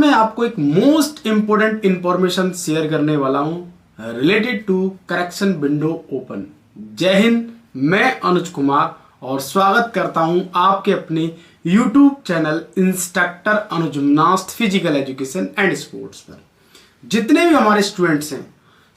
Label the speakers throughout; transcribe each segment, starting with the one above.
Speaker 1: मैं आपको एक मोस्ट इंपोर्टेंट इंफॉर्मेशन शेयर करने वाला हूं related to correction window open. जय हिंद, मैं अनुज कुमार और स्वागत करता हूं आपके अपने YouTube channel instructor Anuj gymnast physical education and sports पर। जितने भी हमारे स्टूडेंट्स हैं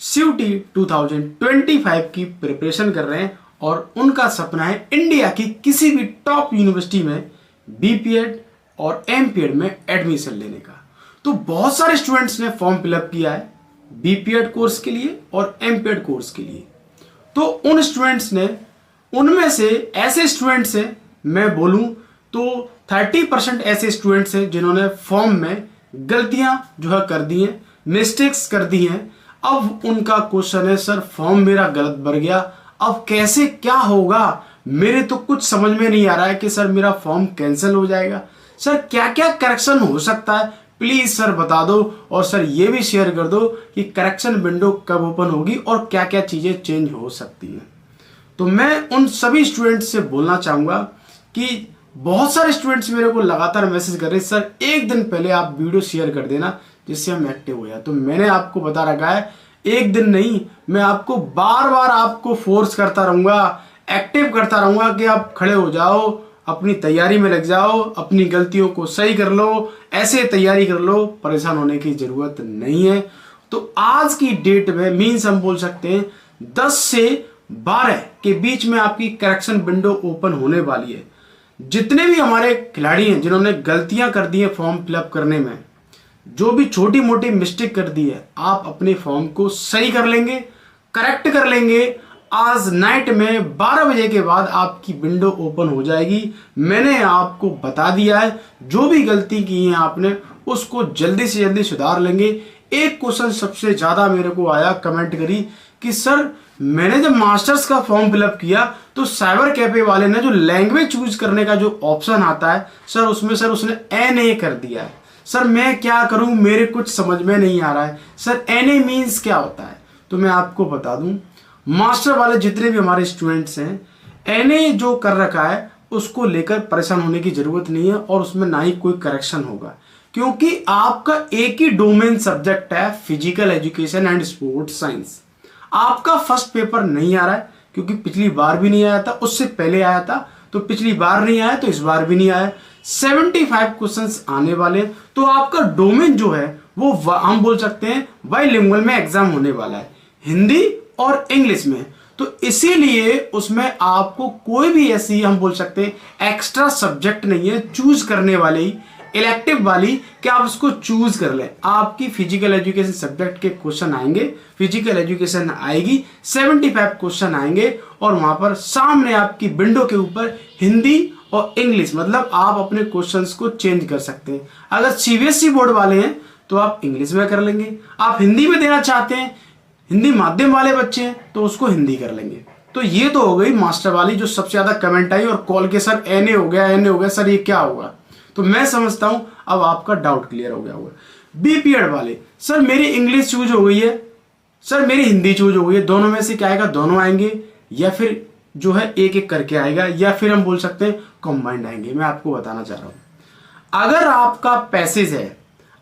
Speaker 1: CUET 2025 की प्रिपरेशन कर रहे हैं और उनका सपना है इंडिया की किसी भी टॉप यूनिवर्सिटी में BPEd और MPEd में एडमिशन लेने का। तो बहुत सारे स्टूडेंट्स ने फॉर्म फिलअप किया है BPEd कोर्स के लिए और MPEd कोर्स के लिए। तो उन स्टूडेंट्स ने, उनमें से ऐसे स्टूडेंट्स हैं, मैं बोलूं तो 30% ऐसे स्टूडेंट्स हैं जिन्होंने फॉर्म में गलतियां जो है कर दी हैं, मिस्टेक्स कर दी हैं। अब उनका क्वेश्चन है, सर फॉर्म मेरा गलत भर गया, अब कैसे क्या होगा, मेरे तो कुछ समझ में नहीं आ रहा है कि सर मेरा फॉर्म कैंसिल हो जाएगा, सर क्या क्या करेक्शन हो सकता है, प्लीज सर बता दो। और सर ये भी शेयर कर दो कि करेक्शन विंडो कब ओपन होगी और क्या क्या चीजें चेंज हो सकती हैं। तो मैं उन सभी स्टूडेंट्स से बोलना चाहूंगा कि बहुत सारे स्टूडेंट्स मेरे को लगातार मैसेज कर रहे हैं, सर एक दिन पहले आप वीडियो शेयर कर देना जिससे हम एक्टिव हो जाए। तो मैंने आपको बता रखा है, एक दिन नहीं, मैं आपको बार बार आपको फोर्स करता रहूंगा, एक्टिव करता रहूंगा कि आप खड़े हो जाओ, अपनी तैयारी में लग जाओ, अपनी गलतियों को सही कर लो, ऐसे तैयारी कर लो, परेशान होने की जरूरत नहीं है। तो आज की डेट में मीन्स हम बोल सकते हैं 10 से 12 के बीच में आपकी करेक्शन विंडो ओपन होने वाली है। जितने भी हमारे खिलाड़ी हैं जिन्होंने गलतियां कर दी है फॉर्म फिलअप करने में, जो भी छोटी मोटी मिस्टेक कर दी है, आप अपने फॉर्म को सही कर लेंगे, करेक्ट कर लेंगे। आज नाइट में 12 बजे के बाद आपकी विंडो ओपन हो जाएगी। मैंने आपको बता दिया है, जो भी गलती की है आपने उसको जल्दी से जल्दी सुधार लेंगे। एक क्वेश्चन सबसे ज्यादा मेरे को आया, कमेंट करी कि सर मैंने जब मास्टर्स का फॉर्म फिलअप किया तो साइबर कैफे वाले ने जो लैंग्वेज चूज करने का जो ऑप्शन आता है सर, उसमें सर उसने NA कर दिया है। सर मैं क्या करूं, मेरे कुछ समझ में नहीं आ रहा है, सर NA मीन्स क्या होता है। तो मैं आपको बता दूं, मास्टर वाले जितने भी हमारे स्टूडेंट्स हैं, NA जो कर रखा है उसको लेकर परेशान होने की जरूरत नहीं है और उसमें ना ही कोई करेक्शन होगा, क्योंकि आपका एक ही डोमेन सब्जेक्ट है physical education and sports science. आपका फर्स्ट पेपर नहीं आ रहा है क्योंकि पिछली बार भी नहीं आया था, उससे पहले आया था, तो पिछली बार नहीं आया तो इस बार भी नहीं आया। 75 क्वेश्चंस आने वाले हैं। तो आपका डोमेन जो है वो हम बोल सकते हैं बाइलिंगुअल में एग्जाम होने वाला है, हिंदी और इंग्लिश में। तो इसीलिए उसमें आपको कोई भी ऐसी हम बोल सकते हैं एक्स्ट्रा सब्जेक्ट नहीं है चूज करने वाली, इलेक्टिव वाली, कि आप उसको चूज कर लें। आपकी फिजिकल एजुकेशन सब्जेक्ट के क्वेश्चन आएंगे, फिजिकल एजुकेशन आएगी, 75 क्वेश्चन आएंगे और वहां पर सामने आपकी विंडो के ऊपर हिंदी और इंग्लिश, मतलब आप अपने क्वेश्चंस को चेंज कर सकते हैं। अगर CBSE बोर्ड वाले हैं तो आप इंग्लिश में कर लेंगे, आप हिंदी में देना चाहते हैं, हिंदी माध्यम वाले बच्चे हैं तो उसको हिंदी कर लेंगे। तो ये तो हो गई मास्टर वाली जो सबसे ज्यादा कमेंट आई और कॉल के, सर NA हो गया, सर ये क्या होगा। तो मैं समझता हूं अब आपका डाउट क्लियर हो गया होगा। BPEd वाले, सर मेरी इंग्लिश चूज हो गई है, सर मेरी हिंदी चूज हो गई है, दोनों में से क्या आएगा, दोनों आएंगे या फिर जो है एक एक करके आएगा या फिर हम बोल सकते हैं कंबाइंड आएंगे। मैं आपको बताना चाह रहा हूं, अगर आपका पैसेज है,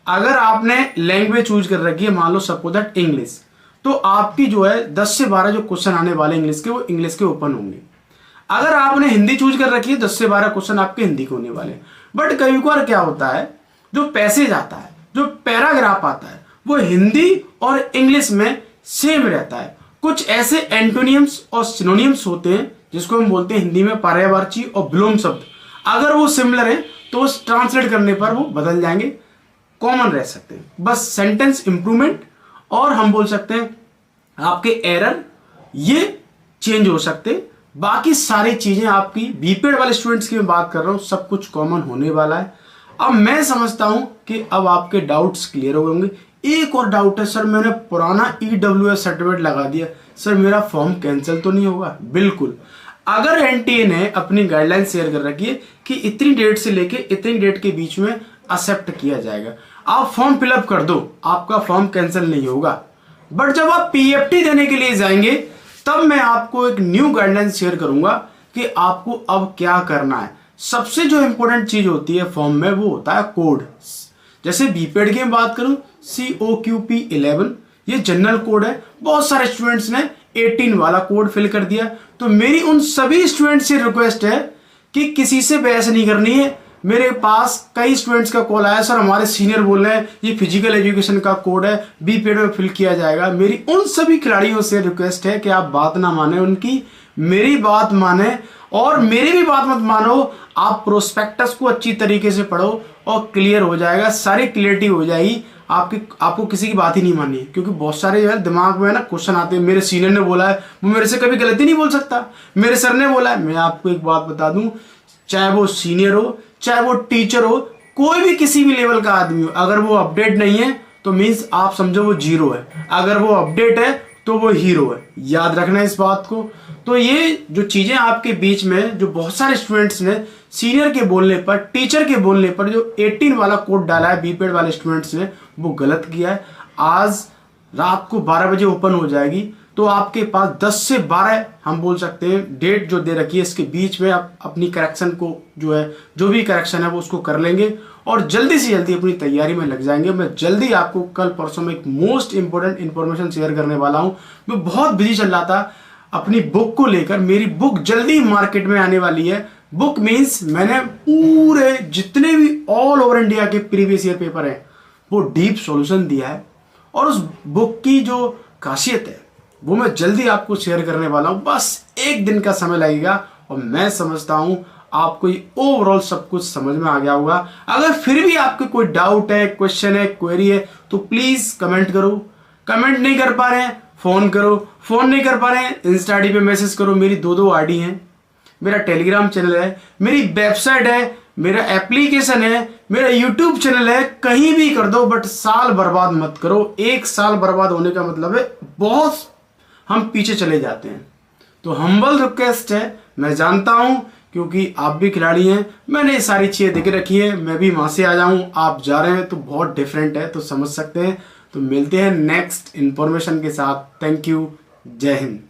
Speaker 1: अगर आपने लैंग्वेज चूज कर रखी है, मान लो सपोज दैट इंग्लिश, तो आपकी जो है 10 से 12 जो क्वेश्चन आने वाले इंग्लिश के, वो इंग्लिश के ओपन होंगे। अगर आपने हिंदी चूज कर रखी है, 10 से 12 क्वेश्चन आपके हिंदी के होने वाले। बट कई बार क्या होता है, जो पैसेज आता है, जो पैराग्राफ आता है, वो हिंदी और इंग्लिश में सेम रहता है। कुछ ऐसे एंटोनियम्स और सिनोनियम्स होते हैं जिसको हम बोलते हैं हिंदी में पर्यायवाची और विलोम शब्द, अगर वो सिमिलर है तो ट्रांसलेट करने पर वो बदल जाएंगे, कॉमन रह सकते हैं। बस सेंटेंस इंप्रूवमेंट और हम बोल सकते हैं आपके एरर, ये चेंज हो सकते। बाकी सारी चीजें आपकी BPEd वाले स्टूडेंट्स की मैं बात कर रहा हूं, सब कुछ कॉमन होने वाला है। अब मैं समझता हूं कि अब आपके डाउट्स क्लियर हो गए होंगे। एक और डाउट है, सर मैंने पुराना EWS सर्टिफिकेट लगा दिया, सर मेरा फॉर्म कैंसिल तो नहीं होगा। बिल्कुल, अगर NTA ने अपनी गाइडलाइन शेयर कर रखी है कि इतनी डेट से लेके इतनी डेट के बीच में एक्सेप्ट किया जाएगा, आप फॉर्म फिलअप कर दो, आपका फॉर्म कैंसिल नहीं होगा। बट जब आप PFT देने के लिए जाएंगे तब मैं आपको एक न्यू गाइडलाइन शेयर करूंगा कि आपको अब क्या करना है। सबसे जो इंपॉर्टेंट चीज होती है फॉर्म में वो होता है कोड। जैसे बीपेड की बात करूं COQP11, ये जनरल कोड है। बहुत सारे स्टूडेंट्स ने 18 वाला कोड फिल कर दिया। तो मेरी उन सभी स्टूडेंट्स से रिक्वेस्ट है कि किसी से बहस नहीं करनी है। मेरे पास कई स्टूडेंट्स का कॉल आया, सर हमारे सीनियर बोल रहे हैं ये फिजिकल एजुकेशन का कोड है, बीपेड में फिल किया जाएगा। मेरी उन सभी खिलाड़ियों से रिक्वेस्ट है कि आप बात ना माने उनकी, मेरी बात माने, और मेरी भी बात मत मानो। आप प्रोस्पेक्टस को अच्छी तरीके से पढ़ो और क्लियर हो जाएगा, सारी क्लियरिटी हो जाएगी। आपको किसी की बात ही नहीं माननी है, क्योंकि बहुत सारे यार दिमाग में ना क्वेश्चन आते हैं, मेरे सीनियर ने बोला है, वो मेरे से कभी गलती नहीं बोल सकता, मेरे सर ने बोला है। मैं आपको एक बात बता दूं, चाहे वो सीनियर हो, चाहे वो टीचर हो, कोई भी किसी भी लेवल का आदमी हो, अगर वो अपडेट नहीं है तो मीन्स आप समझो वो जीरो है, अगर वो अपडेट है तो वो हीरो है। याद रखना इस बात को। तो ये जो चीजें आपके बीच में, जो बहुत सारे स्टूडेंट्स ने सीनियर के बोलने पर, टीचर के बोलने पर जो 18 वाला कोड डाला है बीपेड वाले स्टूडेंट्स ने, वो गलत किया है। आज रात को 12 बजे ओपन हो जाएगी, तो आपके पास 10 से 12 हम बोल सकते हैं डेट जो दे रखी है, इसके बीच में आप अपनी करेक्शन को जो है, जो भी करेक्शन है वो उसको कर लेंगे और जल्दी से जल्दी अपनी तैयारी में लग जाएंगे। मैं जल्दी आपको कल परसों में एक मोस्ट इंपॉर्टेंट इंफॉर्मेशन शेयर करने वाला हूं। मैं बहुत बिजी चल रहा था अपनी बुक को लेकर। मेरी बुक जल्दी मार्केट में आने वाली है। बुक मीन्स मैंने पूरे जितने भी ऑल ओवर इंडिया के प्रीवियस ईयर पेपर है वो डीप सॉल्यूशन दिया है, और उस बुक की जो खासियत है वो मैं जल्दी आपको शेयर करने वाला हूं। बस एक दिन का समय लगेगा और मैं समझता हूं आपको ये ओवरऑल सब कुछ समझ में आ गया होगा। अगर फिर भी आपको कोई डाउट है, क्वेश्चन है, क्वेरी है, तो प्लीज कमेंट करो। कमेंट नहीं कर पा रहे हैं फोन करो, फोन नहीं कर पा रहे हैं इंस्टा आईडी पे मैसेज करो। मेरी 2 आईडी हैं, मेरा टेलीग्राम चैनल है, मेरी वेबसाइट है, मेरा एप्लीकेशन है, मेरा यूट्यूब चैनल है। कहीं भी कर दो, बट साल बर्बाद मत करो। एक साल बर्बाद होने का मतलब है बहुत हम पीछे चले जाते हैं। तो हम्बल रिक्वेस्ट है, मैं जानता हूं क्योंकि आप भी खिलाड़ी हैं, मैंने ये सारी चीजें देख रखी है। मैं भी वहां से आ जाऊं, आप जा रहे हैं तो बहुत डिफरेंट है, तो समझ सकते हैं। तो मिलते हैं नेक्स्ट इंफॉर्मेशन के साथ। थैंक यू, जय हिंद।